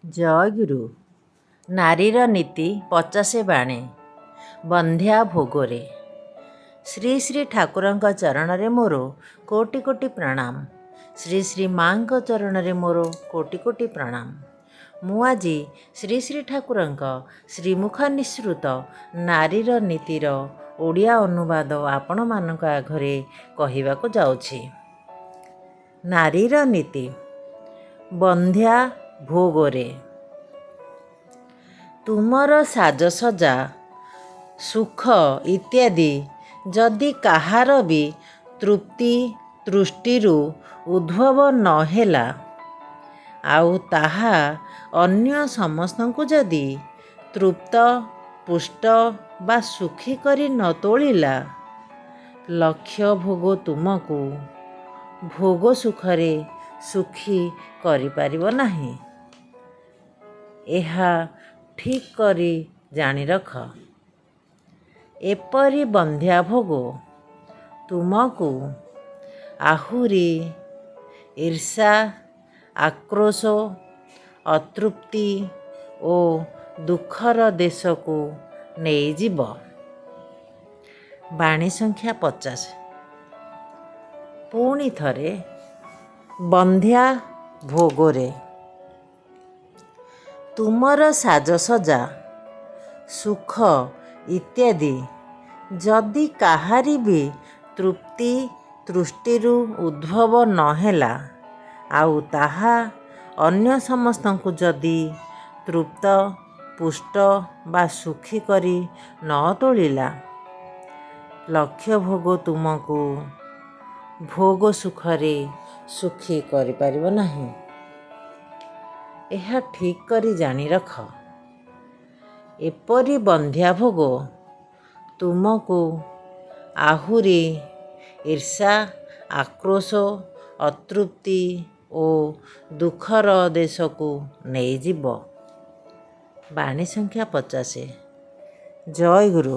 ଜୟଗୁରୁ। ନାରୀର ନୀତି 50 ବାଣୀ। ବନ୍ଧ୍ୟା ଭୋଗରେ। ଶ୍ରୀ ଶ୍ରୀ ଠାକୁରଙ୍କ ଚରଣରେ ମୋର କୋଟି କୋଟି ପ୍ରଣାମ। ଶ୍ରୀ ଶ୍ରୀ ମାଙ୍କ ଚରଣରେ ମୋର କୋଟି କୋଟି ପ୍ରଣାମ। ମୁଁ ଆଜି ଶ୍ରୀ ଶ୍ରୀ ଠାକୁରଙ୍କ ଶ୍ରୀମୁଖ ନିଃସୃତ ନାରୀର ନୀତିର ଓଡ଼ିଆ ଅନୁବାଦ ଆପଣମାନଙ୍କ ଆଗରେ କହିବାକୁ ଯାଉଛି। ନାରୀର ନୀତି। ବନ୍ଧ୍ୟା ଭୋଗରେ। ତୁମର ସାଜସଜ୍ଜା ସୁଖ ଇତ୍ୟାଦି ଯଦି କାହାର ବି ତୃପ୍ତି ଦୃଷ୍ଟିରୁ ଉଦ୍ଭବ ନ ହେଲା, ଆଉ ତାହା ଅନ୍ୟ ସମସ୍ତଙ୍କୁ ଯଦି ତୃପ୍ତ ପୁଷ୍ଟ ବା ସୁଖୀ କରି ନ ତୋଳିଲା, ଲକ୍ଷ୍ୟ ଭୋଗ ତୁମକୁ ଭୋଗ ସୁଖରେ ସୁଖୀ କରିପାରିବ ନାହିଁ। ଏହା ଠିକ୍ କରି ଜାଣି ରଖ। ଏପରି ବନ୍ଧ୍ୟା ଭୋଗ ତୁମକୁ ଆହୁରି ଈର୍ଷା, ଆକ୍ରୋଶ, ଅତୃପ୍ତି ଓ ଦୁଃଖର ଦେଶକୁ ନେଇଯିବ। ବାଣୀ ସଂଖ୍ୟା 50। ପୁଣି ଥରେ। ବନ୍ଧ୍ୟା ଭୋଗରେ। ତୁମର ସାଜସଜ୍ଜା ସୁଖ ଇତ୍ୟାଦି ଯଦି କାହାରି ବି ତୃପ୍ତି ଦୃଷ୍ଟିରୁ ଉଦ୍ଭବ ନ ହେଲା, ଆଉ ତାହା ଅନ୍ୟ ସମସ୍ତଙ୍କୁ ଯଦି ତୃପ୍ତ ପୁଷ୍ଟ ବା ସୁଖୀ କରି ନ ତୋଳିଲା, ଲକ୍ଷ୍ୟ ଭୋଗ ତୁମକୁ ଭୋଗ ସୁଖରେ ସୁଖୀ କରିପାରିବ ନାହିଁ। ଏହା ଠିକ୍ କରି ଜାଣି ରଖ। ଏପରି ବନ୍ଧ୍ୟା ଭୋଗ ତୁମକୁ ଆହୁରି ଈର୍ଷା, ଆକ୍ରୋଶ, ଅତୃପ୍ତି ଓ ଦୁଃଖର ଦେଶକୁ ନେଇଯିବ। ବାଣୀ ସଂଖ୍ୟା 50। ଜୟଗୁରୁ।